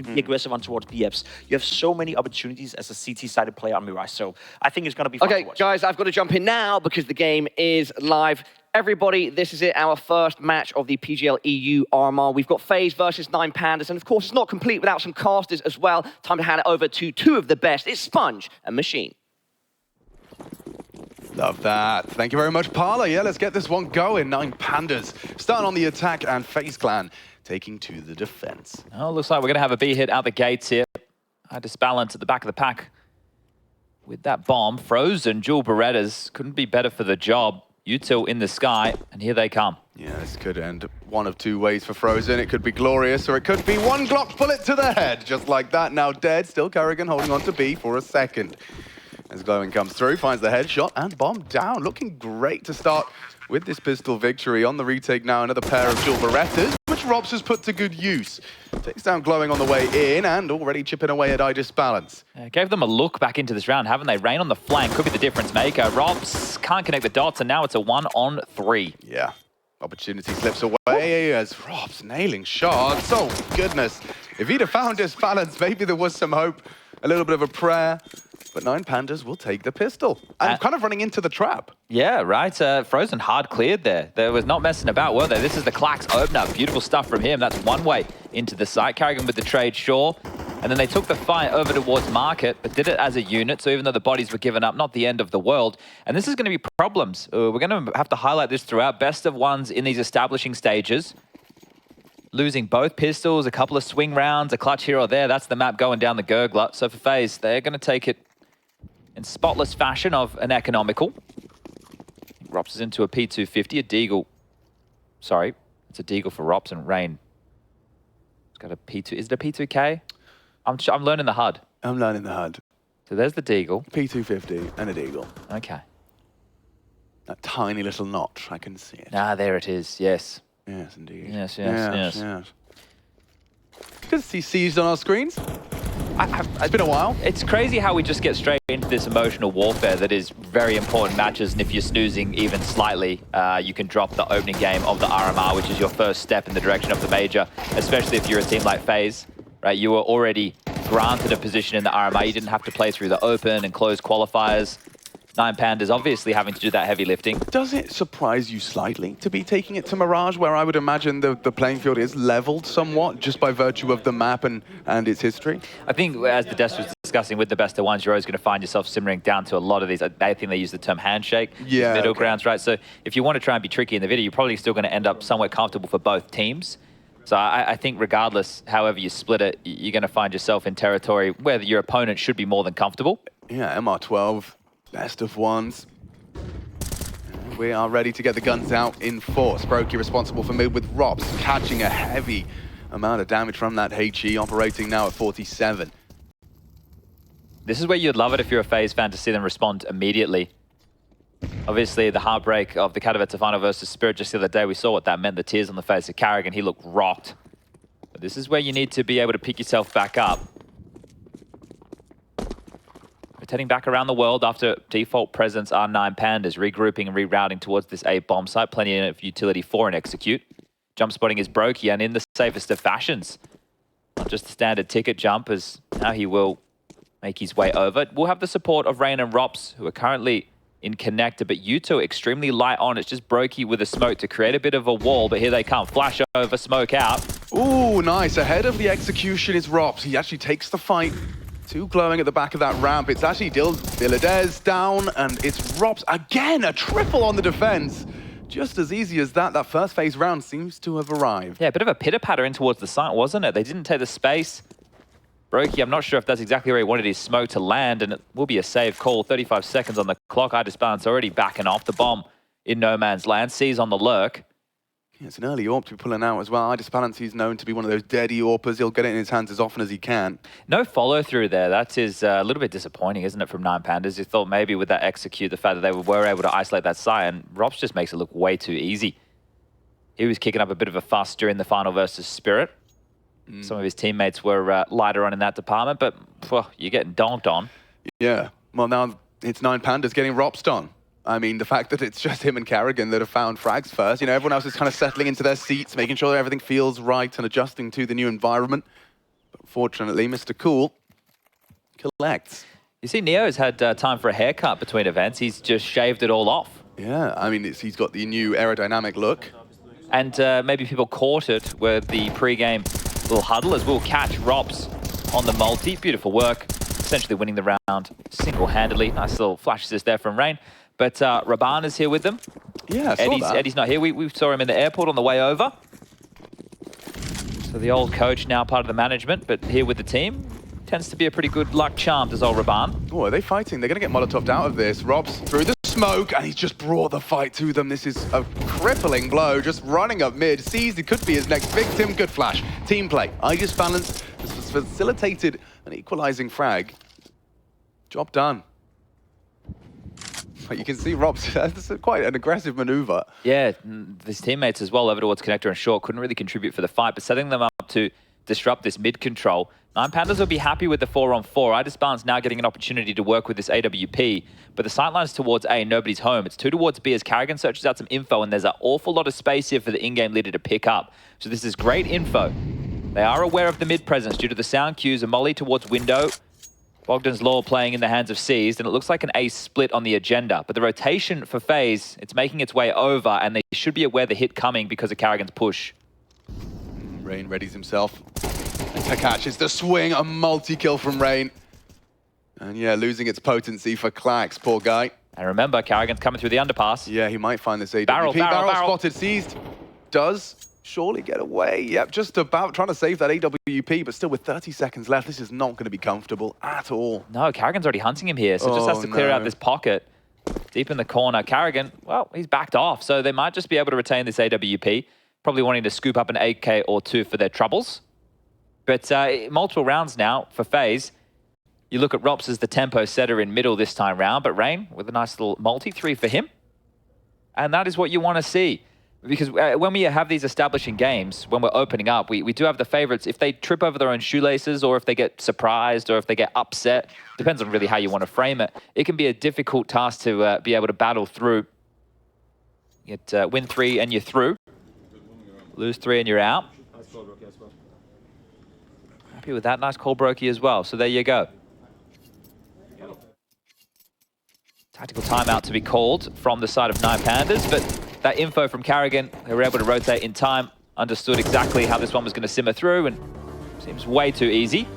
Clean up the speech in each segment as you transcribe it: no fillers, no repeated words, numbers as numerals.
can be aggressive on towards BFs. You have so many opportunities as a CT-sided player on Mirage. So I think it's going to be fun to watch. Guys, I've got to jump in now because the game is live. Everybody, this is it, our first match of the PGL EU RMR. We've got FaZe versus 9 Pandas, and of course, it's not complete without some casters as well. Time to hand it over to two of the best. It's Sponge and Machine. Love that. Thank you very much, Parla. Yeah, let's get this one going. 9 Pandas starting on the attack, and FaZe Clan taking to the defense. Oh, looks like we're going to have a B hit out the gates here. Disbalance at the back of the pack. With that bomb, Frozen, dual Berettas couldn't be better for the job. Util in the sky, and here they come. Yeah, this could end one of two ways for Frozen. It could be glorious, or it could be one Glock bullet to the head. Just like that, now dead. Still Kerrigan holding on to B for a second. As Glowing comes through, finds the headshot, and bomb down. Looking great to start with this pistol victory. On the retake now, another pair of dual Berettas, which Robs has put to good use. Takes down Glowing on the way in, and already chipping away at Disbalance. Gave them a look back into this round, haven't they? Rain on the flank could be the difference maker. Robs can't connect the dots, and now it's a 1-on-3. Yeah, opportunity slips away as Robs nailing shots. Oh, goodness. If he'd have found Disbalance, maybe there was some hope. A little bit of a prayer. But 9 Pandas will take the pistol. And kind of running into the trap. Yeah, right. Frozen hard cleared there. There was not messing about, were they? This is the clax opener. Beautiful stuff from him. That's one way into the site. Kerrigan with the trade, sure. And then they took the fight over towards Market, but did it as a unit. So even though the bodies were given up, not the end of the world. And this is going to be problems. We're going to have to highlight this throughout. Best of ones in these establishing stages. Losing both pistols, a couple of swing rounds, a clutch here or there. That's the map going down the gurgler. So for FaZe, they're going to take it in spotless fashion of an economical. Rops is into a P250, a Deagle. Sorry, it's a Deagle for Rops and Rain. It's got a P2, is it a P2K? I'm learning the HUD. I'm learning the HUD. So there's the Deagle. P250 and a Deagle. Okay. That tiny little notch, I can see it. Ah, there it is, yes. Yes, indeed. Yes. Good to see seized on our screens. It's been a while. It's crazy how we just get straight into this emotional warfare that is very important matches, and if you're snoozing even slightly, you can drop the opening game of the RMR, which is your first step in the direction of the major, especially if you're a team like FaZe, right? You were already granted a position in the RMR. You didn't have to play through the open and close qualifiers. 9 Pandas obviously having to do that heavy lifting. Does it surprise you slightly to be taking it to Mirage, where I would imagine the playing field is leveled somewhat just by virtue of the map and its history? I think, as the Des was discussing, with the best of ones, you're always going to find yourself simmering down to a lot of these. I think they use the term handshake, middle grounds, right? So if you want to try and be tricky in the video, you're probably still going to end up somewhat comfortable for both teams. So I think regardless, however you split it, you're going to find yourself in territory where your opponent should be more than comfortable. Yeah, MR12. Best of ones. We are ready to get the guns out in force. Brokey responsible for mid with Robs, catching a heavy amount of damage from that HE, operating now at 47. This is where you'd love it if you're a FaZe fan to see them respond immediately. Obviously, the heartbreak of the Katowice final versus Spirit just the other day, we saw what that meant, the tears on the face of Kerrigan. He looked rocked. But this is where you need to be able to pick yourself back up. Heading back around the world after default presence are 9 Pandas, regrouping and rerouting towards this A bomb site. Plenty of utility for an execute. Jump spotting is Brokey, and in the safest of fashions. Not just a standard ticket jump, as now he will make his way over. We'll have the support of Rain and Rops, who are currently in connector, but U2 extremely light on. It's just Brokey with a smoke to create a bit of a wall, but here they come. Flash over, smoke out. Ooh, nice. Ahead of the execution is Rops. He actually takes the fight. Two Glowing at the back of that ramp. It's actually Diladez down, and it's Rops again, a triple on the defense. Just as easy as that. That first phase round seems to have arrived. Yeah, a bit of a pitter-patter in towards the site, wasn't it? They didn't take the space. Brokey, I'm not sure if that's exactly where he wanted his smoke to land, and it will be a save call. 35 seconds on the clock. Disbalance already backing off. The bomb in no man's land. Sees on the lurk. Yeah, it's an early AWP to be pulling out as well. Disbalance, he's known to be one of those dead AWPers. He'll get it in his hands as often as he can. No follow-through there. That is a little bit disappointing, isn't it, from 9 Pandas? You thought maybe with that execute, the fact that they were able to isolate that site, and Rops just makes it look way too easy. He was kicking up a bit of a fuss during the final versus Spirit. Some of his teammates were lighter on in that department, but you're getting donked on. Yeah, well now it's 9 Pandas getting Rops on. I mean, the fact that it's just him and Kerrigan that have found frags first, you know, everyone else is kind of settling into their seats, making sure that everything feels right and adjusting to the new environment. But Unfortunately, Mr. Cool collects. You see, Neo's had time for a haircut between events. He's just shaved it all off. Yeah, I mean, he's got the new aerodynamic look. And maybe people caught it with the pre-game little huddle as we'll catch Robs on the multi. Beautiful work. Essentially winning the round single-handedly. Nice little flash assist there from Rain. But Raban is here with them. Yeah, I saw that. Eddie's not here. We saw him in the airport on the way over. So the old coach now part of the management, but here with the team. Tends to be a pretty good luck charm, does old Raban. Oh, are they fighting? They're going to get Molotoved out of this. Robs through the smoke, and he's just brought the fight to them. This is a crippling blow, just running up mid. Sees it could be his next victim. Good flash. Team play. Aegis Balance has facilitated an equalizing frag. Job done. But you can see Robs, that's quite an aggressive maneuver. Yeah, his teammates as well over towards Connector and Short couldn't really contribute for the fight, but setting them up to disrupt this mid control. 9 Pandas will be happy with the 4-on-4. Idisbalance now getting an opportunity to work with this AWP, but the sightline's towards A, nobody's home. It's 2 towards B as Carrigan searches out some info, and there's an awful lot of space here for the in-game leader to pick up. So this is great info. They are aware of the mid presence due to the sound cues. A molly towards window. Bogdan's Law playing in the hands of Seized, and it looks like an ace split on the agenda. But the rotation for FaZe, it's making its way over, and they should be aware the hit coming because of Carrigan's push. Rain readies himself. And catches the swing, a multi-kill from Rain. And yeah, losing its potency for clax, poor guy. And remember, Carrigan's coming through the underpass. Yeah, he might find this AWP. Barrel spotted, Seized. Does surely get away. Yep, just about trying to save that AWP, but still with 30 seconds left, this is not going to be comfortable at all. No, Carrigan's already hunting him here, so just has to clear out this pocket. Deep in the corner, Carrigan, well, he's backed off, so they might just be able to retain this AWP. Probably wanting to scoop up an 8K or 2 for their troubles. But multiple rounds now for FaZe. You look at Rops as the tempo setter in middle this time round, but Rain with a nice little multi-3 for him. And that is what you want to see. Because when we have these establishing games, when we're opening up, we do have the favorites. If they trip over their own shoelaces, or if they get surprised, or if they get upset, depends on really how you want to frame it. It can be a difficult task to be able to battle through. You get win 3 and you're through. Lose 3 and you're out. Happy with that. Nice call brokey as well. So there you go. Tactical timeout to be called from the side of 9 Pandas, but that info from Carrigan, they were able to rotate in time, understood exactly how this one was going to simmer through, and seems way too easy.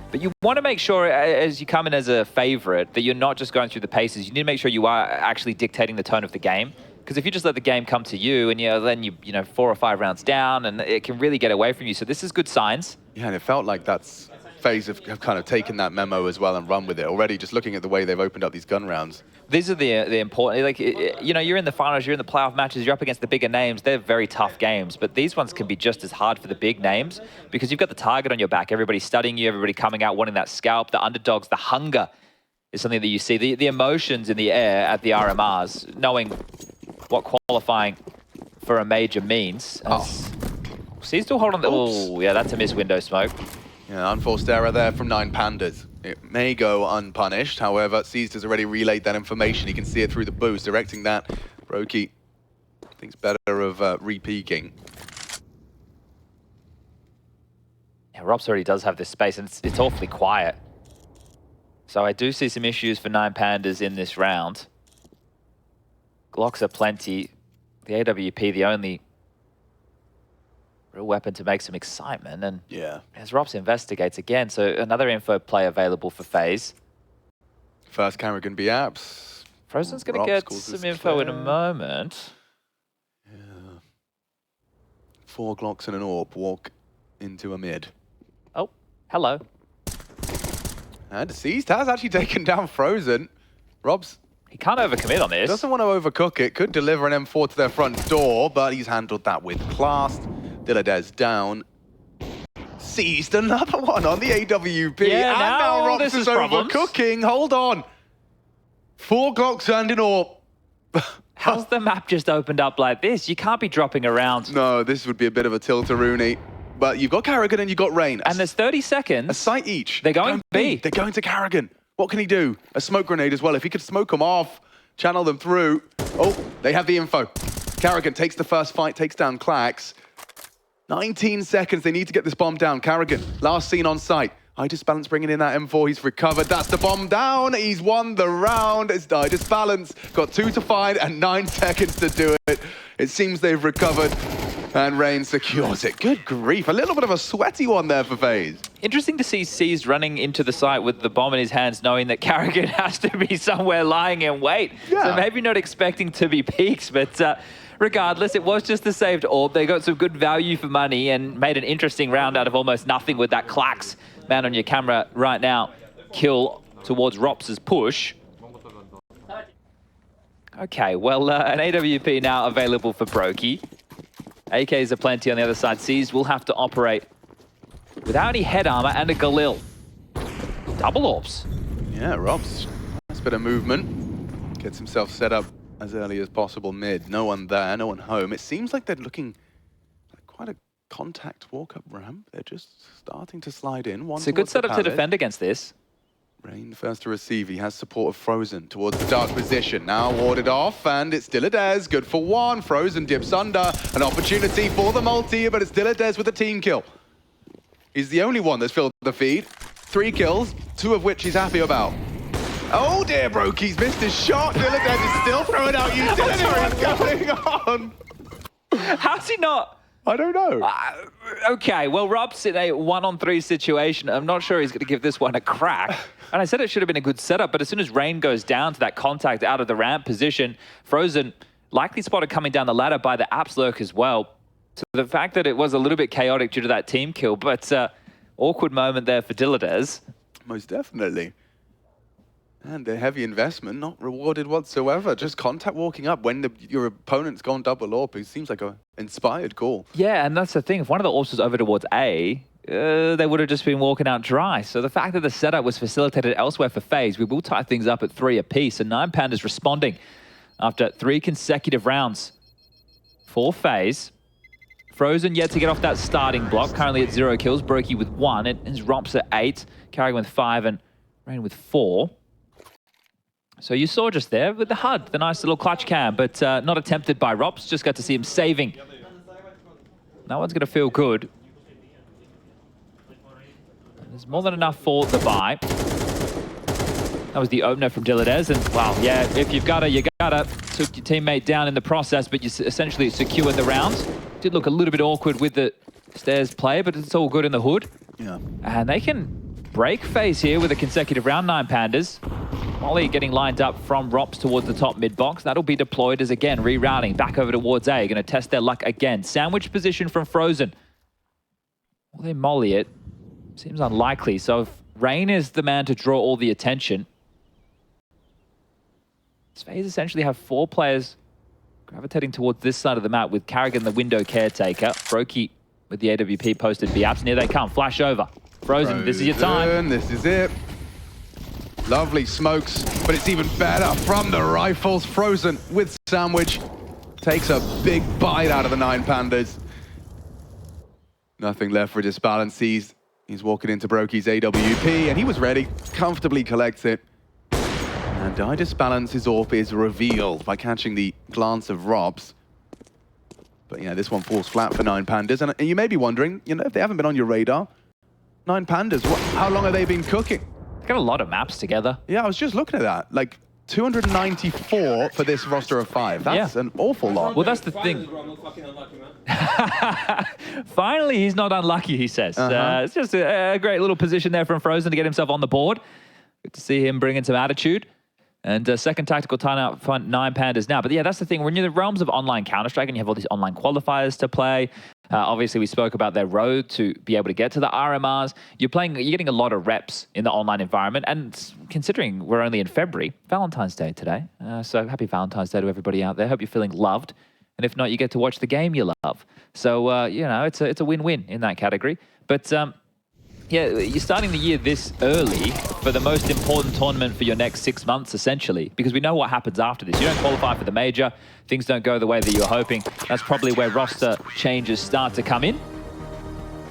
But you want to make sure, as you come in as a favorite, that you're not just going through the paces. You need to make sure you are actually dictating the tone of the game. Because if you just let the game come to you, and then you 4 or 5 rounds down, and it can really get away from you. So this is good signs. Yeah, and it felt like that's FaZe have kind of taken that memo as well and run with it already. Just looking at the way they've opened up these gun rounds. These are the important, like, you're in the finals, you're in the playoff matches, you're up against the bigger names. They're very tough games, but these ones can be just as hard for the big names because you've got the target on your back. Everybody's studying you, everybody coming out wanting that scalp. The underdogs, the hunger is something that you see. The emotions in the air at the RMRs, knowing what qualifying for a major means. So he's still holding the... Oh, yeah, that's a missed window smoke. Yeah, unforced error there from 9 Pandas. It may go unpunished, however, Seized has already relayed that information. He can see it through the boost, directing that. Brokey thinks better of re-peeking. Yeah, Robs already does have this space, and it's awfully quiet. So I do see some issues for 9 Pandas in this round. Glocks are plenty. The AWP, the only real weapon to make some excitement. And yeah, as Robs investigates again, so another info play available for FaZe. First Carrigan B apps. Frozen's going to get some info in a moment. Yeah. 4 Glocks and an AWP walk into a mid. Oh, hello. And Seized has actually taken down Frozen. Robs. He can't overcommit on this. Doesn't want to overcook it. Could deliver an M4 to their front door, but he's handled that with class. Diladez down. Seized another one on the AWP. Yeah, and now Robs is overcooking. Hold on. 4 Glocks and an AWP. How's the map just opened up like this? You can't be dropping around. No, this would be a bit of a tilt-a-rooney. But you've got Carrigan and you've got Rain. And there's 30 seconds. A site each. They're going B. They're going to Carrigan. What can he do? A smoke grenade as well. If he could smoke them off, channel them through. Oh, they have the info. Carrigan takes the first fight, takes down clax. 19 seconds. They need to get this bomb down. Carrigan, last seen on site. iDisbalance bringing in that M4. He's recovered. That's the bomb down. He's won the round. It's iDisbalance. Got 2 to find and 9 seconds to do it. It seems they've recovered. And Rain secures it. Good grief. A little bit of a sweaty one there for FaZe. Interesting to see C's running into the site with the bomb in his hands, knowing that Carrigan has to be somewhere lying in wait. Yeah. So maybe not expecting to be peaks, but regardless, it was just a saved orb. They got some good value for money and made an interesting round out of almost nothing with that clax. Man on your camera right now. Kill towards Rops's push. Okay, well, an AWP now available for Brokey. AKs are plenty on the other side. C's will have to operate without any head armor and a Galil. Double orbs. Yeah, Rob's nice bit of movement. Gets himself set up as early as possible mid. No one there, no one home. It seems like they're looking like quite a contact walk-up ramp. They're just starting to slide in. It's a good setup to defend against this. Rain first to receive. He has support of Frozen towards the dark position. Now warded off, and it's still a Dez. Good for one. Frozen dips under. An opportunity for the multi, but it's still a Dez with a team kill. He's the only one that's filled the feed. 3 kills, 2 of which he's happy about. Oh dear, Brokey's missed his shot. Dilladez is still throwing out utility. What's going on? How's he not? I don't know. Okay, well, Rob's in a 1-on-3 situation. I'm not sure he's going to give this one a crack. And I said it should have been a good setup, but as soon as Rain goes down to that contact out of the ramp position, Frozen likely spotted coming down the ladder by the Apps lurk as well. So the fact that it was a little bit chaotic due to that team kill, but awkward moment there for Dilladez. Most definitely. And a heavy investment, not rewarded whatsoever. Just contact walking up when your opponent's gone double AWP. It seems like an inspired call. Yeah, and that's the thing. If one of the AWPs was over towards A, they would have just been walking out dry. So the fact that the setup was facilitated elsewhere for FaZe, we will tie things up at 3 apiece. And 9 Pandas responding after 3 consecutive rounds for FaZe. Frozen yet to get off that starting block, currently at 0 kills. Brokey with 1, and his Romps at 8, Carrigan with 5, and Rain with 4. So you saw just there with the HUD, the nice little clutch cam, but not attempted by Rops. Just got to see him saving. That one's going to feel good. There's more than enough for the buy. That was the opener from Dilladez, and wow, yeah, if you've got it, you got it. Took your teammate down in the process, but you essentially secured the rounds. Did look a little bit awkward with the stairs play, but it's all good in the hood. Yeah. And they can break FaZe here with a consecutive round, 9 Pandas. Molly getting lined up from Rops towards the top mid box. That'll be deployed as, again, rerouting back over towards A. Going to test their luck again. Sandwich position from Frozen. Will they molly it? Seems unlikely. So if Rain is the man to draw all the attention, FaZe essentially have 4 players gravitating towards this side of the map with Carrigan, the window caretaker. Brokey with the AWP posted B-Apps. And here they come. Flash over. Frozen, this is your time. This is it. Lovely smokes, but it's even better from the rifles. Frozen with Sandwich. Takes a big bite out of the 9 Pandas. Nothing left for Disbalance. He's walking into Brokey's AWP, and he was ready. Comfortably collects it. And iDisbalance's AWP is revealed by catching the glance of Robs. But yeah, this one falls flat for 9 Pandas. And you may be wondering, you know, if they haven't been on your radar, 9 Pandas, how long have they been cooking? Got a lot of maps together. Yeah, I was just looking at that. Like 294 for this roster of 5. That's an awful lot. Well, that's the thing. Finally, he's not unlucky, he says. It's just a great little position there from Frozen to get himself on the board. Good to see him bring in some attitude. And second tactical timeout for 9 Pandas now. But yeah, that's the thing. When you're in the realms of online Counter-Strike and you have all these online qualifiers to play, obviously we spoke about their road to be able to get to the RMRs. You're getting a lot of reps in the online environment. And considering we're only in February, Valentine's Day today. So happy Valentine's Day to everybody out there. Hope you're feeling loved. And if not, you get to watch the game you love. So, you know, it's a win-win in that category. But yeah, you're starting the year this early for the most important tournament for your next 6 months, essentially, because we know what happens after this. You don't qualify for the major, things don't go the way that you're hoping. That's probably where roster changes start to come in.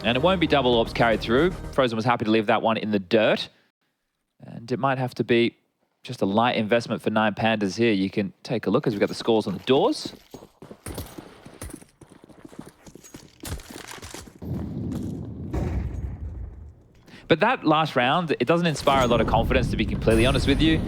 And it won't be double orbs carried through. Frozen was happy to leave that one in the dirt. And it might have to be just a light investment for 9 Pandas here. You can take a look as we've got the scores on the doors. But that last round, it doesn't inspire a lot of confidence, to be completely honest with you.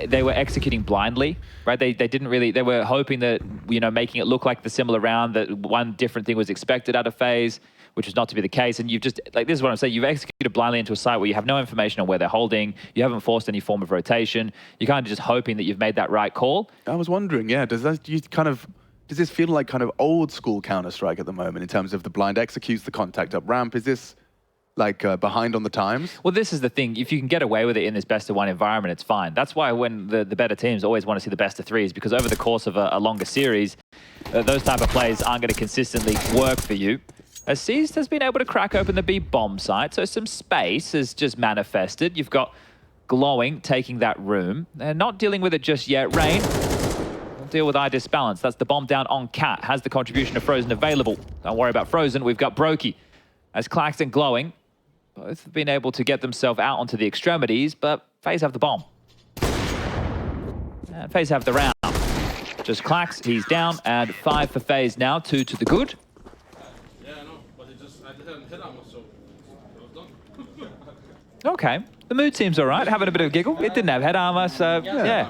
They were executing blindly, right? They didn't really, they were hoping that, you know, making it look like the similar round, that one different thing was expected out of FaZe, which was not to be the case. And you've just, like, this is what I'm saying, you've executed blindly into a site where you have no information on where they're holding, you haven't forced any form of rotation, you're kind of just hoping that you've made that right call. I was wondering, yeah, does this feel like kind of old school Counter-Strike at the moment in terms of the blind executes, the contact up ramp? Is this like behind on the times? Well, this is the thing. If you can get away with it in this best-of-1 environment, it's fine. That's why when the better teams always want to see the best-of-3s, because over the course of a longer series, those type of plays aren't going to consistently work for you. As Seized has been able to crack open the B bomb site, so some space has just manifested. You've got Glowing taking that room. They're not dealing with it just yet. Rain will deal with iDisbalance. That's the bomb down on Cat. Has the contribution of Frozen available. Don't worry about Frozen. We've got Brokey. As clax and Glowing, both have been able to get themselves out onto the extremities, but FaZe have the bomb. And FaZe have the round. Just clax, he's down, and 5 for FaZe now, 2 to the good. Okay, the mood seems all right, having a bit of a giggle. It didn't have head armor, so yeah.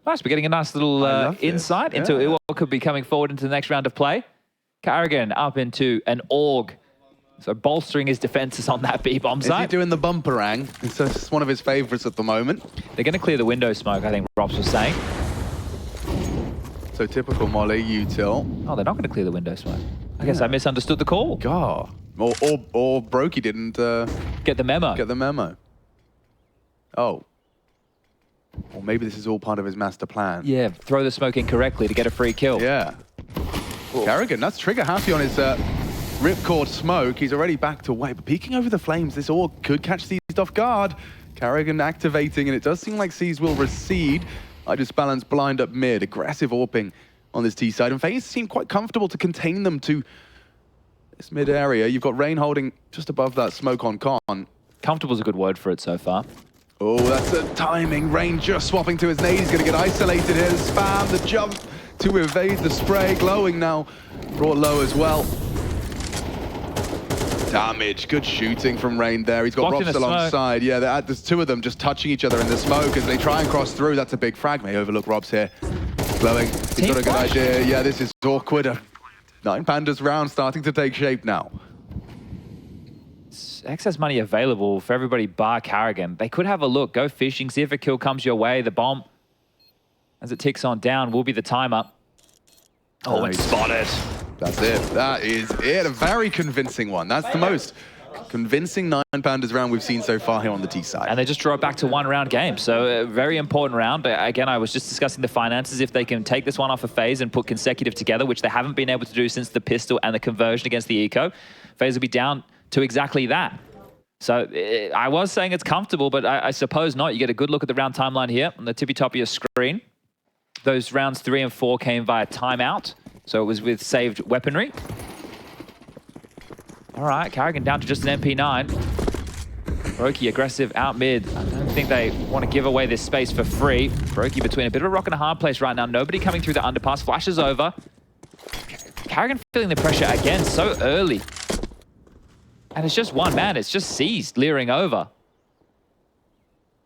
Nice, we're getting a nice little insight into what could be coming forward into the next round of play. Carrigan up into an AUG, so bolstering his defenses on that B-bomb side. Is he doing the bumperang? It's one of his favorites at the moment. They're going to clear the window smoke, I think Robs was saying. So typical Molly, util. Oh, they're not going to clear the window smoke. I guess I misunderstood the call. God. Or Brokey didn't get the memo. Get the memo. Oh. Or maybe this is all part of his master plan. Yeah, throw the smoke in correctly to get a free kill. Yeah. Carrigan, that's trigger happy on his ripcord smoke. He's already backed away, but peeking over the flames, this all could catch Seized off guard. Carrigan activating, and it does seem like Seized will recede. iDisbalance blind up mid, aggressive AWPing on this T side, and FaZe seem quite comfortable to contain them to this mid area. You've got Rain holding just above that smoke on Con. Comfortable is a good word for it so far. Oh, that's the timing. Rain just swapping to his nade. He's going to get isolated here. Spam the jump to evade the spray. Glowing now, brought low as well. Damage, good shooting from Rain there. He's got Robs alongside. Yeah, there's two of them just touching each other in the smoke as they try and cross through. That's a big frag. May overlook Robs here. Glowing, he's got a good idea. Yeah, this is awkward. 9 Pandas round starting to take shape now. Excess money available for everybody bar Carrigan. They could have a look, go fishing, see if a kill comes your way. The bomb, as it ticks on down, will be the timer. Oh, and spotted. That's it. That is it. A very convincing one. That's the most convincing 9 Pandas round we've seen so far here on the T side. And they just draw it back to 1 round game. So a very important round. Again, I was just discussing the finances. If they can take this one off of FaZe and put consecutive together, which they haven't been able to do since the pistol and the conversion against the Eco, FaZe will be down to exactly that. So I was saying it's comfortable, but I suppose not. You get a good look at the round timeline here on the tippy top of your screen. Those rounds 3 and 4 came via timeout. So it was with saved weaponry. All right, Carrigan down to just an MP9. Brokey aggressive out mid. I don't think they want to give away this space for free. Brokey between a bit of a rock and a hard place right now. Nobody coming through the underpass. Flashes over. Carrigan feeling the pressure again so early. And it's just one man. It's just Seized leering over.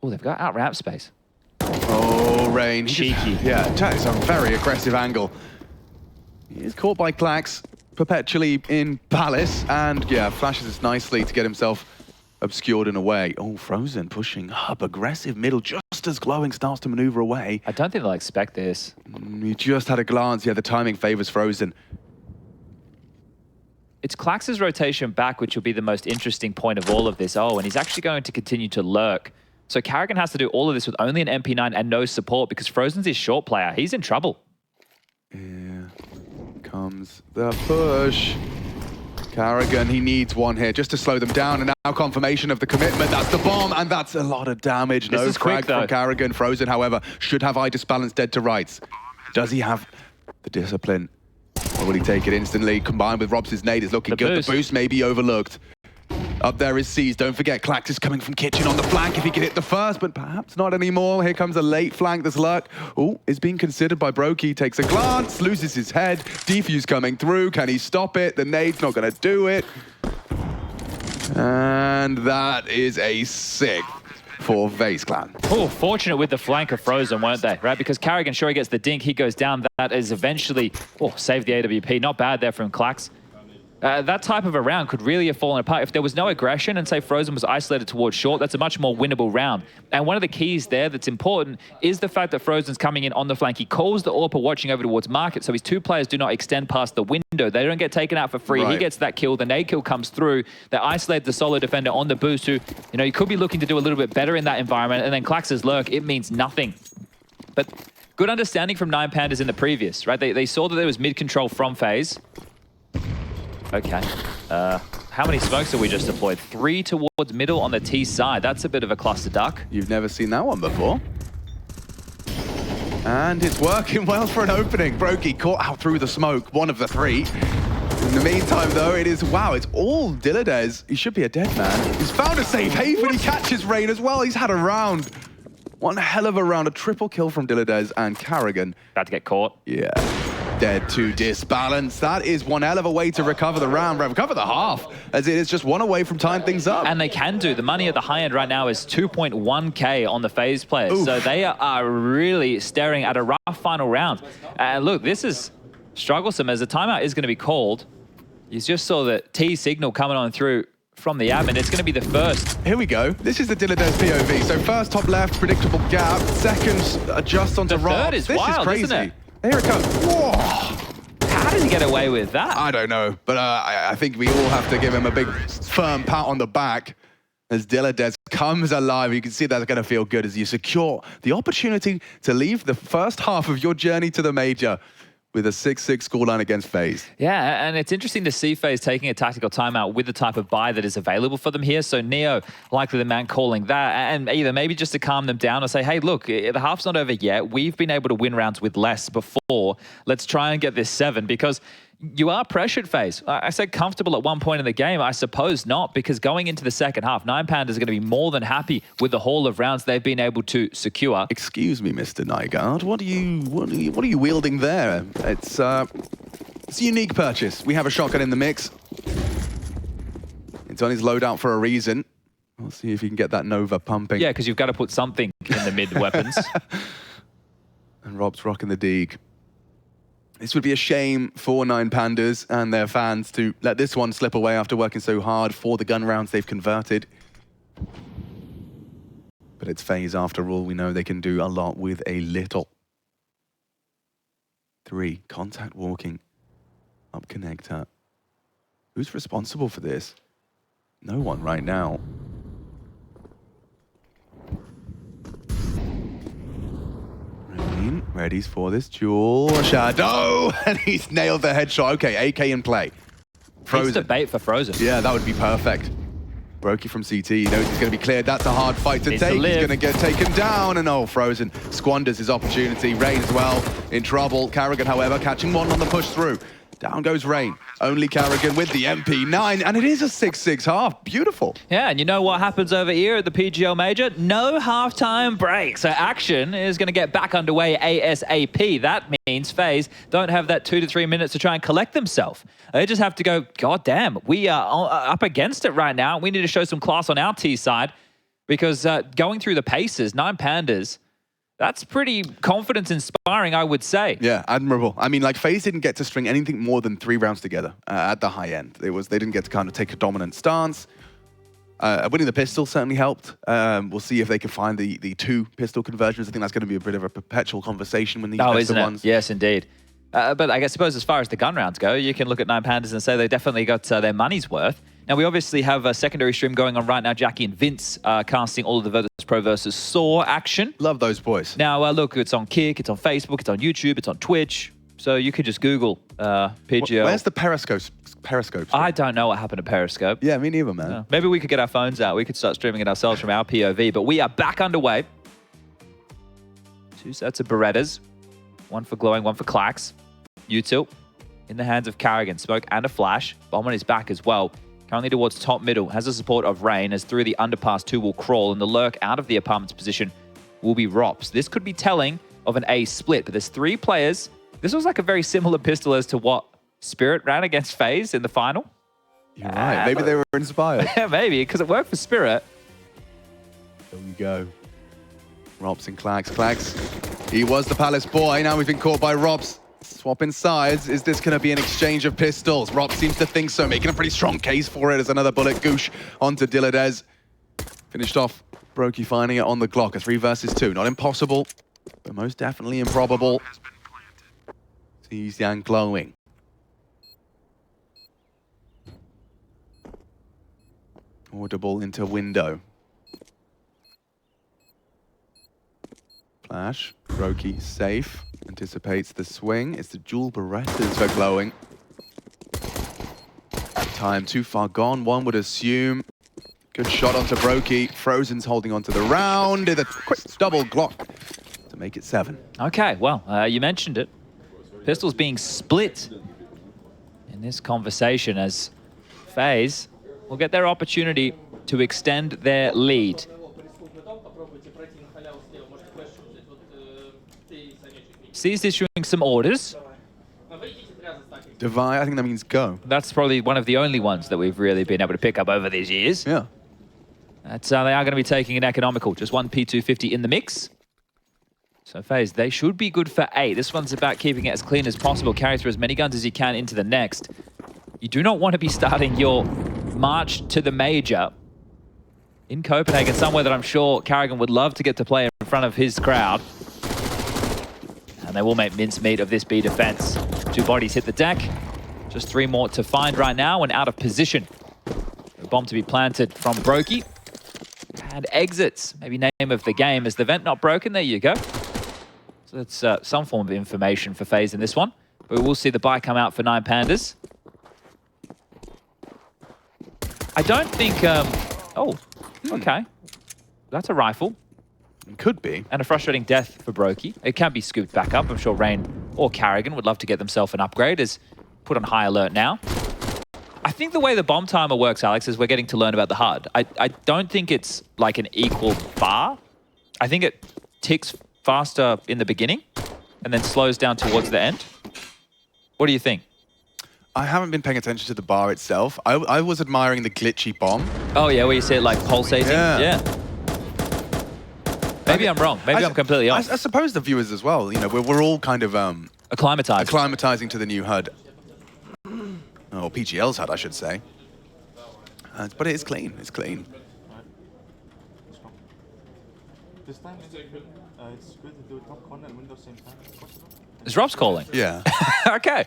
Oh, they've got out ramp space. Oh, Rain. Cheeky. Yeah, it's a very aggressive angle. He is caught by clax perpetually in Palace, and yeah, flashes this nicely to get himself obscured in a way. Oh, Frozen pushing up, aggressive middle, just as Glowing starts to maneuver away. I don't think they'll expect this. He just had a glance. Yeah, the timing favors Frozen. It's clax's rotation back, which will be the most interesting point of all of this. Oh, and he's actually going to continue to lurk. So Carrigan has to do all of this with only an MP9 and no support because Frozen's his short player. He's in trouble. Yeah, comes the push. Carrigan, he needs one here just to slow them down, and now confirmation of the commitment. That's the bomb, and that's a lot of damage. No frag from Carrigan. Frozen, however, should have iDisbalance dead to rights. Does he have the discipline? Or will he take it instantly? Combined with Robs' nade is looking good. The boost may be overlooked. Up there is C's. Don't forget, clax is coming from Kitchen on the flank if he can hit the first, but perhaps not anymore. Here comes a late flank. This lurk. Oh, is being considered by Brokey. Takes a glance, loses his head. Defuse coming through. Can he stop it? The nade's not going to do it. And that is a 6 for FaZe Clan. Oh, fortunate with the flank of Frozen, weren't they? Right, because Carrigan sure he gets the dink. He goes down. That is eventually, saved the AWP. Not bad there from clax. That type of a round could really have fallen apart. If there was no aggression and say Frozen was isolated towards short, that's a much more winnable round. And one of the keys there that's important is the fact that Frozen's coming in on the flank. He calls the AWPer watching over towards market, so his two players do not extend past the window. They don't get taken out for free. Right. He gets that kill. The nade kill comes through. They isolate the solo defender on the boost, who, he could be looking to do a little bit better in that environment. And then clax's lurk, it means nothing. But good understanding from 9 Pandas in the previous, right? They saw that there was mid-control from FaZe. Okay. How many smokes have we just deployed? 3 towards middle on the T side. That's a bit of a cluster duck. You've never seen that one before. And it's working well for an opening. Brokey caught out through the smoke, one of the 3. In the meantime, though, it's all Dilladez. He should be a dead man. He's found a safe haven. He catches Rain as well. He's had a round. One hell of a round. A triple kill from Dilladez and Carrigan. About to get caught. Yeah. Dead to disbalance. That is one hell of a way to recover the round, recover the half, as it is just one away from tying things up. And they can do. The money at the high end right now is 2.1k on the FaZe players. Oof. So they are really staring at a rough final round. And look, this is strugglesome as the timeout is going to be called. You just saw the T signal coming on through from the admin. It's going to be the first. Here we go. This is the Dilladez POV. So first top left, predictable gap. Second, adjust onto Rob. Third is wild, crazy. Isn't it? Here it comes. Whoa. How did he get away with that? I don't know, but I think we all have to give him a big firm pat on the back as Dilladez comes alive. You can see that's going to feel good as you secure the opportunity to leave the first half of your journey to the major with a 6-6 scoreline against FaZe. Yeah, and it's interesting to see FaZe taking a tactical timeout with the type of buy that is available for them here. So Neo, likely the man calling that, and either maybe just to calm them down or say, hey, look, the half's not over yet. We've been able to win rounds with less before. Let's try and get this 7, because you are pressured, FaZe. I said comfortable at one point in the game. I suppose not, because going into the second half, 9 Pandas are going to be more than happy with the haul of rounds they've been able to secure. Excuse me, Mr. Nygaard. What are you wielding there? It's a unique purchase. We have a shotgun in the mix. It's on his loadout for a reason. We'll see if you can get that Nova pumping. Yeah, because you've got to put something in the mid weapons. And Rob's rocking the Deeg. This would be a shame for 9 Pandas and their fans to let this one slip away after working so hard for the gun rounds they've converted. But it's FaZe after all. We know they can do a lot with a little. 3, contact walking up connector. Who's responsible for this? No one right now. Ready for this duel. Shadow! And he's nailed the headshot. Okay, AK in play. Frozen. It's the bait for Frozen. Yeah, that would be perfect. Brokey from CT knows he's going to be cleared. That's a hard fight to take. He's going to get taken down. And Frozen squanders his opportunity. Rain as well in trouble. Carrigan, however, catching one on the push through. Down goes Rain. Only Carrigan with the MP9. And it is a 6-6 half. Beautiful. Yeah, and you know what happens over here at the PGL Major? No halftime break. So action is going to get back underway ASAP. That means FaZe don't have that 2 to 3 minutes to try and collect themselves. They just have to go, God damn, we are up against it right now. We need to show some class on our T side, because going through the paces, 9 Pandas, that's pretty confidence-inspiring, I would say. Yeah, admirable. I mean, like, FaZe didn't get to string anything more than 3 rounds together at the high end. They didn't get to kind of take a dominant stance. Winning the pistol certainly helped. We'll see if they can find the 2 pistol conversions. I think that's going to be a bit of a perpetual conversation when these isn't ones. It? Yes, indeed. But I suppose as far as the gun rounds go, you can look at 9 Pandas and say they definitely got their money's worth. Now, we obviously have a secondary stream going on right now. Jackie and Vince casting all of the Virtus.pro versus Saw action. Love those boys. Now, look, it's on Kick, it's on Facebook, it's on YouTube, it's on Twitch. So you could just Google PGL. Where's the Periscope? I don't know what happened to Periscope. Yeah, me neither, man. Maybe we could get our phones out. We could start streaming it ourselves from our POV. But we are back underway. 2 sets of Berettas. 1 for glowing, 1 for clax. Util in the hands of Carrigan. Smoke and a flash. Bomb on his back as well. Currently towards top middle. Has the support of Rain, as through the underpass 2 will crawl, and the lurk out of the apartment's position will be Rops. This could be telling of an A split, but there's 3 players. This was like a very similar pistol as to what Spirit ran against FaZe in the final. You're right. Maybe they were inspired. Maybe, because it worked for Spirit. There we go. Rops and clax. Clax, he was the Palace boy. Now we've been caught by Rops. Swapping sides. Is this going to be an exchange of pistols? Rops seems to think so, making a pretty strong case for it as another bullet goosh onto Diladez. Finished off. Brokey finding it on the Glock. A 3 versus 2. Not impossible, but most definitely improbable. Sees Yang glowing. Audible into window. Flash. Brokey safe. Anticipates the swing. It's the dual Berettas for glowing. Time too far gone, one would assume. Good shot onto Brokey. Frozen's holding onto the round. The quick double Glock to make it 7. Okay, well, you mentioned it. Pistols being split in this conversation as FaZe will get their opportunity to extend their lead. C's issuing some orders. Divide, I think that means go. That's probably one of the only ones that we've really been able to pick up over these years. Yeah. That's, they are going to be taking an economical. Just one P250 in the mix. So FaZe, they should be good for 8. This one's about keeping it as clean as possible. Carry through as many guns as you can into the next. You do not want to be starting your march to the major in Copenhagen, somewhere that I'm sure Carrigan would love to get to play in front of his crowd. And they will make mincemeat of this B defense. 2 bodies hit the deck. Just 3 more to find right now and out of position. A bomb to be planted from Brokey. And exits, maybe name of the game. Is the vent not broken? There you go. So that's some form of information for FaZe in this one. But we will see the buy come out for 9 Pandas. I don't think... okay. That's a rifle. It could be. And a frustrating death for Brokey. It can be scooped back up. I'm sure Rain or Carrigan would love to get themselves an upgrade. Is put on high alert now. I think the way the bomb timer works, Alex, is we're getting to learn about the HUD. I don't think it's like an equal bar. I think it ticks faster in the beginning and then slows down towards the end. What do you think? I haven't been paying attention to the bar itself. I was admiring the glitchy bomb. Oh, yeah, where you see it like pulsating? Yeah. Maybe I'm wrong. Maybe I'm completely off. I suppose the viewers as well. You know, we're all kind of acclimatizing to the new HUD. Oh, PGL's HUD, I should say. But it is clean. It's clean. This time it's good to do top corner and window same time. Is Rob's calling? Yeah. Okay.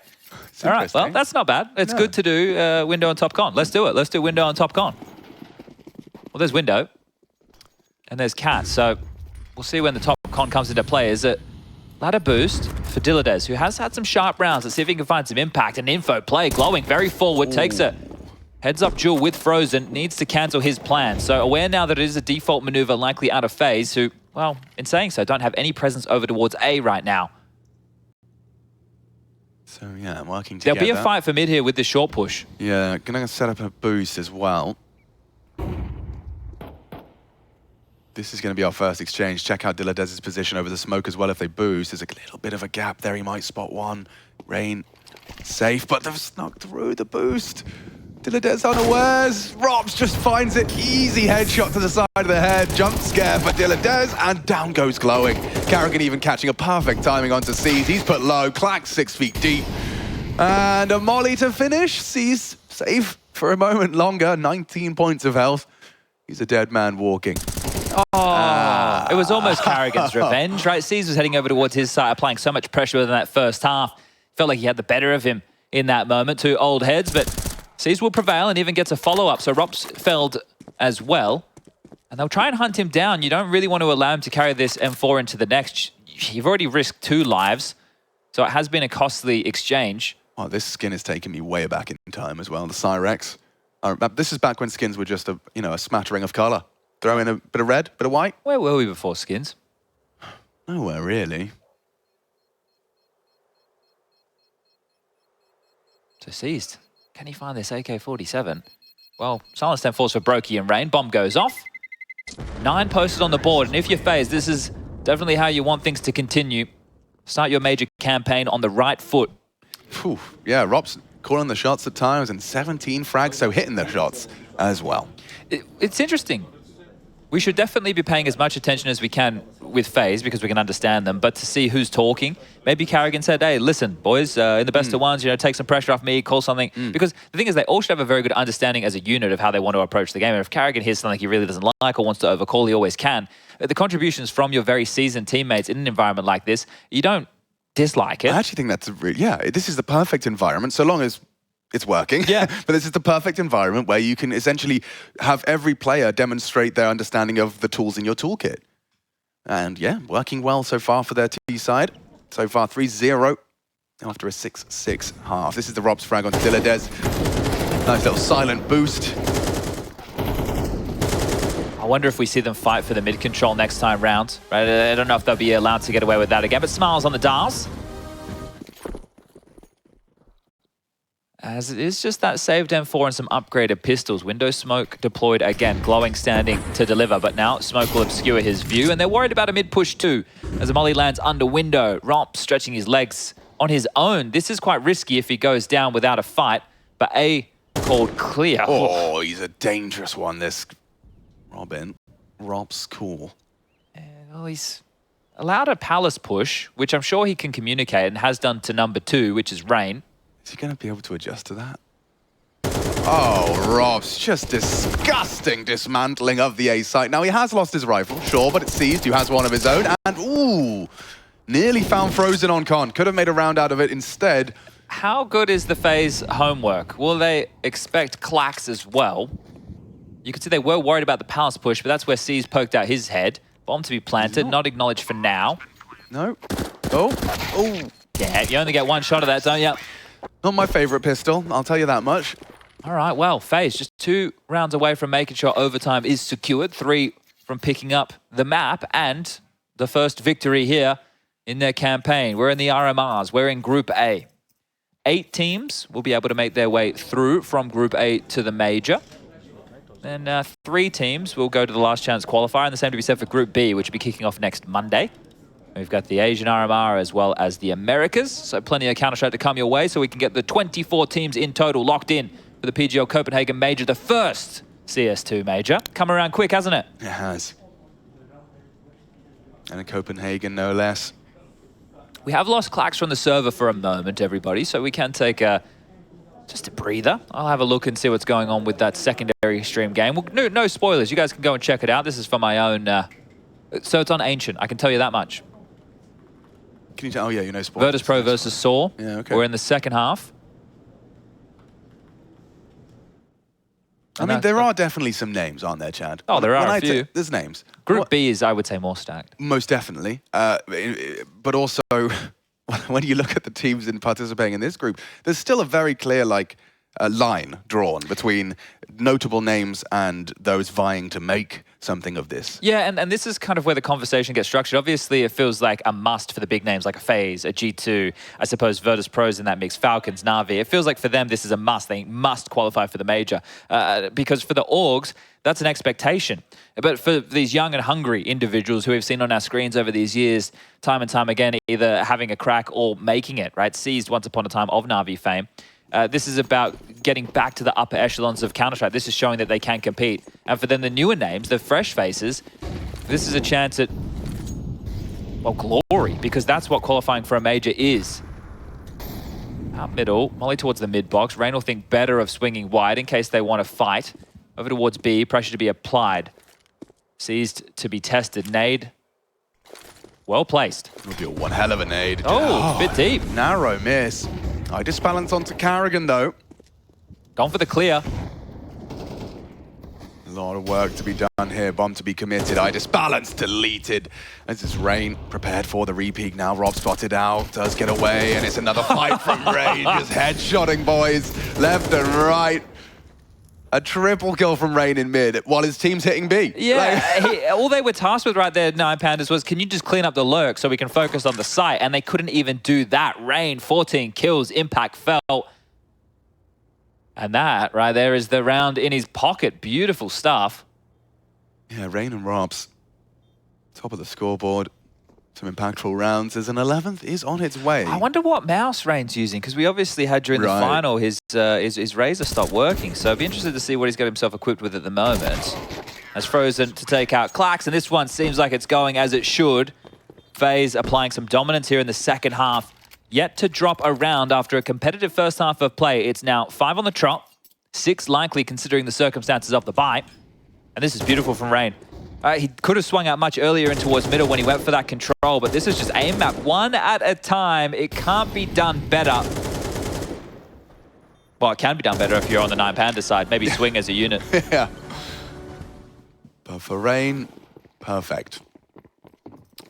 All right. Well, that's not bad. It's good to do window and top con. Let's do it. Let's do window and top con. Well, there's window. And there's cat. So we'll see when the top con comes into play. Is it ladder boost for Diladez, who has had some sharp rounds. Let's see if he can find some impact. An info play, glowing very forward, takes a heads-up duel with Frozen, needs to cancel his plan. So aware now that it is a default maneuver likely out of FaZe, who, well, in saying so, don't have any presence over towards A right now. So, yeah, working together. There'll be a fight for mid here with this short push. Yeah, gonna set up a boost as well. This is going to be our first exchange. Check out Diladez's position over the smoke as well if they boost. There's a little bit of a gap there. He might spot one. Rain safe, but they've snuck through the boost. Diladez unawares. Rops just finds it. Easy headshot to the side of the head. Jump scare for Diladez, and down goes glowing. Carrigan even catching a perfect timing onto C's. He's put low. Clax 6 feet deep. And a molly to finish. C's safe for a moment longer. 19 points of health. He's a dead man walking. Oh, it was almost Carrigan's revenge, right? C's was heading over towards his side, applying so much pressure within that first half. Felt like he had the better of him in that moment. 2 old heads, but C's will prevail and even gets a follow-up. So Rops felled as well. And they'll try and hunt him down. You don't really want to allow him to carry this M4 into the next. You've already risked 2 lives. So it has been a costly exchange. Oh, this skin is taking me way back in time as well. The Cyrex. This is back when skins were just a smattering of color. Throw in a bit of red, bit of white. Where were we before skins? Nowhere, really. So Seized. Can he find this AK-47? well, silence then falls for Brokey and Rain. Bomb goes off. 9 posted on the board, and if you're FaZe, this is definitely how you want things to continue. Start your major campaign on the right foot. Whew. Yeah, Rob's calling the shots at times and 17 frags, so hitting the shots as well. It's interesting. We should definitely be paying as much attention as we can with FaZe because we can understand them, but to see who's talking, maybe Carrigan said, hey, listen, boys, in the best of ones, take some pressure off me, call something. Because the thing is, they all should have a very good understanding as a unit of how they want to approach the game. And if Carrigan hears something he really doesn't like or wants to overcall, he always can. The contributions from your very seasoned teammates in an environment like this, you don't dislike it. I actually think that's this is the perfect environment, so long as it's working. Yeah. But this is the perfect environment where you can essentially have every player demonstrate their understanding of the tools in your toolkit. And yeah, working well so far for their T side. So far 3-0 after a 6-6 half. This is the Rob's frag on Dilladez. Nice little silent boost. I wonder if we see them fight for the mid control next time round. Right? I don't know if they'll be allowed to get away with that again, but Smiles on the dials. As it is just that saved M4 and some upgraded pistols. Window smoke deployed again. Glowing standing to deliver, but now smoke will obscure his view. And they're worried about a mid push too, as a molly lands under window. Romp stretching his legs on his own. This is quite risky if he goes down without a fight, but A called clear. Oh, he's a dangerous one, this Robin. Rob's cool. Well, he's allowed a palace push, which I'm sure he can communicate and has done to number 2, which is Rain. Is he going to be able to adjust to that? Oh, Rob's just disgusting dismantling of the A site. Now, he has lost his rifle, sure, but it's seized. He has one of his own. And, ooh, nearly found Frozen on con. Could have made a round out of it instead. How good is the FaZe homework? Will they expect clax as well? You can see they were worried about the palace push, but that's where C's poked out his head. Bomb to be planted, not acknowledged for now. No. Oh. Yeah, you only get one shot of that, don't you? Not my favorite pistol, I'll tell you that much. All right, well, FaZe just 2 rounds away from making sure overtime is secured, 3 from picking up the map and the first victory here in their campaign. We're in the RMRs, we're in Group A. 8 teams will be able to make their way through from Group A to the Major. And 3 teams will go to the last chance qualifier, and the same to be said for Group B, which will be kicking off next Monday. We've got the Asian RMR as well as the Americas, so plenty of Counter-Strike to come your way, so we can get the 24 teams in total locked in for the PGL Copenhagen Major, the first CS2 Major. Come around quick, hasn't it? It has. And in Copenhagen, no less. We have lost clax from the server for a moment, everybody, so we can take just a breather. I'll have a look and see what's going on with that secondary stream game. Well, no spoilers. You guys can go and check it out. This is for my own... so it's on Ancient, I can tell you that much. Can you tell? Oh yeah, you know sports. Virtus.pro versus Saw. Yeah, okay. We're in the second half. I mean, there are definitely some names, aren't there, Chad? Oh, there are a few. There's names. Group B is, I would say, more stacked. Most definitely. But also, when you look at the teams participating in this group, there's still a very clear, line drawn between notable names and those vying to make something of this. Yeah, and this is kind of where the conversation gets structured. Obviously, it feels like a must for the big names like a FaZe, a G2, I suppose Virtus.pro's in that mix, Falcons, Na'Vi. It feels like for them, this is a must. They must qualify for the Major. Because for the orgs, that's an expectation. But for these young and hungry individuals who we've seen on our screens over these years, time and time again, either having a crack or making it, right? Seized once upon a time of Na'Vi fame. This is about getting back to the upper echelons of Counter-Strike. This is showing that they can compete. And for them, the newer names, the fresh faces, this is a chance at, well, glory, because that's what qualifying for a Major is. Out middle, Molly towards the mid box. Rain will think better of swinging wide in case they want to fight. Over towards B, pressure to be applied. Seized to be tested. Nade, well placed. It'll be one hell of a nade. Oh, bit deep. Narrow miss. I just balance onto Carrigan, though. Gone for the clear. A lot of work to be done here. Bomb to be committed. I just balance deleted. This is Rain prepared for the repeat now. Rob spotted out, does get away, and it's another fight from Rain. Just headshotting boys left and right. A triple kill from Rain in mid while his team's hitting B. Yeah, all they were tasked with right there, 9 Pandas, was can you just clean up the lurk so we can focus on the site? And they couldn't even do that. Rain, 14 kills, impact felt. And that right there is the round in his pocket. Beautiful stuff. Yeah, Rain and Robs, top of the scoreboard. Some impactful rounds as an 11th is on its way. I wonder what mouse Rain's using, because we obviously had during the final his Razor stopped working. So I'd be interested to see what he's got himself equipped with at the moment. As Frozen to take out clax, and this one seems like it's going as it should. FaZe applying some dominance here in the second half. Yet to drop a round after a competitive first half of play. It's now 5 on the trot, 6 likely considering the circumstances of the bye. And this is beautiful from Rain. He could have swung out much earlier in towards middle when he went for that control, but this is just aim map one at a time. It can't be done better. Well, it can be done better if you're on the 9 Pandas side. Maybe swing as a unit. Yeah. But for Rain, perfect.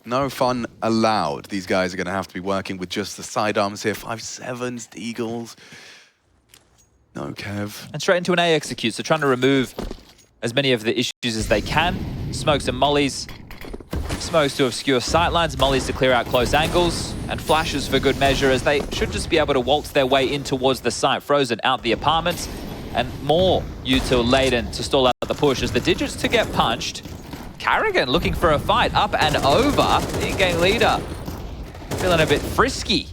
No fun allowed. These guys are going to have to be working with just the sidearms here. 5-7s, Deagles. No Kev. And straight into an A execute, so trying to remove as many of the issues as they can. Smokes and mollies. Smokes to obscure sightlines, mollies to clear out close angles, and flashes for good measure as they should just be able to waltz their way in towards the site. Frozen out the apartments, and more util laden to stall out the push as the digits to get punched. Carrigan looking for a fight, up and over. The in-game leader feeling a bit frisky.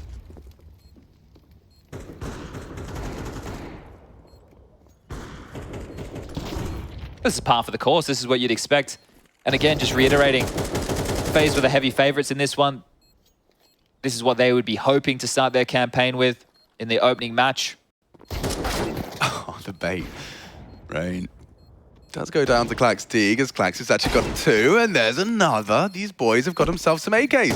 This is par for the course. This is what you'd expect. And again, just reiterating, FaZe were the heavy favorites in this one. This is what they would be hoping to start their campaign with in the opening match. Oh, the bait. Rain does go down to clax Teague as clax has actually got 2, and there's another. These boys have got themselves some AKs.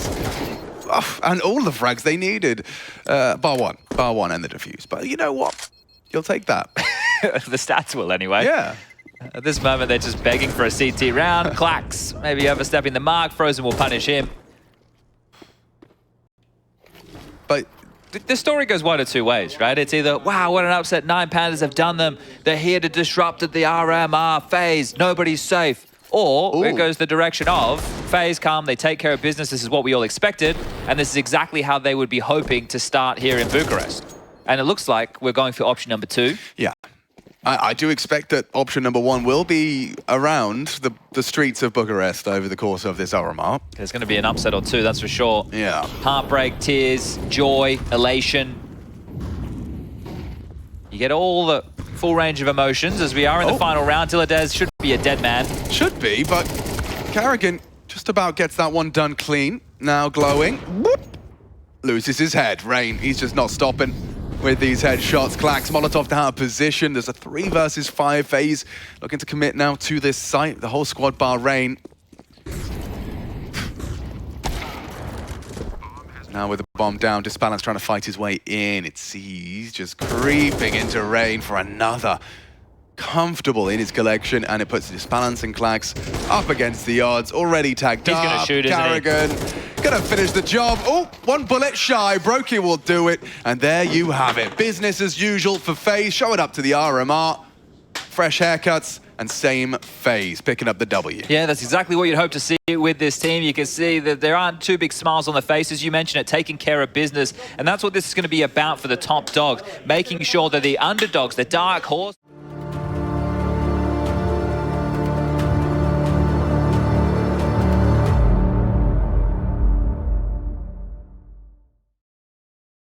Oh, and all the frags they needed. Bar one and the defuse. But you know what? You'll take that. The stats will anyway. Yeah. At this moment, they're just begging for a CT round. clax maybe overstepping the mark. Frozen will punish him. But the story goes one of two ways, right? It's either, wow, what an upset, 9 Pandas have done them. They're here to disrupt at the RMR. FaZe, nobody's safe. Or it goes the direction of FaZe come, they take care of business. This is what we all expected. And this is exactly how they would be hoping to start here in Bucharest. And it looks like we're going for option number 2. yeah. I do expect that option number 1 will be around the streets of Bucharest over the course of this RMR. There's going to be an upset or 2, that's for sure. Yeah. Heartbreak, tears, joy, elation. You get all the full range of emotions as we are in the final round. Dilladez should be a dead man. Should be, but Carrigan just about gets that one done clean. Now glowing. Whoop. Loses his head. Rain, he's just not stopping with these headshots. clax, Molotov to out of position. There's a 3 versus 5 phase. Looking to commit now to this site. The whole squad bar Rain. Now with the bomb down, Disbalance trying to fight his way in. It's C's just creeping into Rain for another comfortable in his collection, and it puts Disbalance and clax up against the odds. Already tagged up. He's going to shoot, Carrigan gonna finish the job. Oh, 1 bullet shy. Brokey will do it. And there you have it. Business as usual for FaZe. Show it up to the RMR. Fresh haircuts and same FaZe picking up the W. Yeah, that's exactly what you'd hope to see with this team. You can see that there aren't too big smiles on the faces. You mentioned it, taking care of business. And that's what this is going to be about for the top dogs. Making sure that the underdogs, the dark horse,